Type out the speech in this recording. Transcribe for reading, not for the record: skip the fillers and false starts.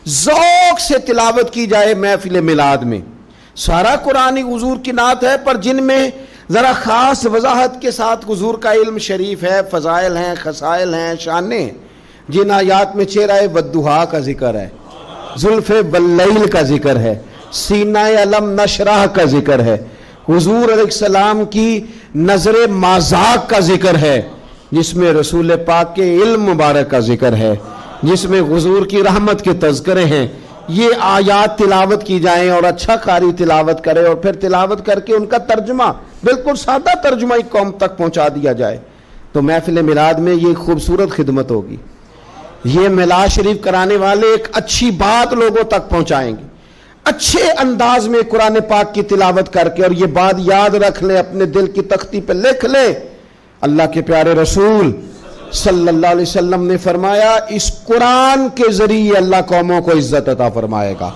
ذوق سے تلاوت کی جائے محفل میلاد میں. سارا قرآن حضور کی نعت ہے، پر جن میں ذرا خاص وضاحت کے ساتھ حضور کا علم شریف ہے، فضائل ہیں، خصائل ہیں، شانیں. جن آیات میں چہرہ والضحیٰ کا ذکر ہے، زلف واللیل کا ذکر ہے، سینہ علم نشرح کا ذکر ہے، حضور علیہ السلام کی نظر مازاق کا ذکر ہے، جس میں رسول پاک کے علم مبارک کا ذکر ہے، جس میں حضور کی رحمت کے تذکرے ہیں. یہ آیات تلاوت کی جائیں اور اچھا قاری تلاوت کرے، اور پھر تلاوت کر کے ان کا ترجمہ، بالکل سادہ ترجمہ ایک قوم تک پہنچا دیا جائے، تو محفل میلاد میں یہ خوبصورت خدمت ہوگی. یہ میلاد شریف کرانے والے ایک اچھی بات لوگوں تک پہنچائیں گے، اچھے انداز میں قرآن پاک کی تلاوت کر کے. اور یہ بات یاد رکھ لیں، اپنے دل کی تختی پہ لکھ لیں، اللہ کے پیارے رسول صلی اللہ علیہ وسلم نے فرمایا اس قرآن کے ذریعے اللہ قوموں کو عزت عطا فرمائے گا.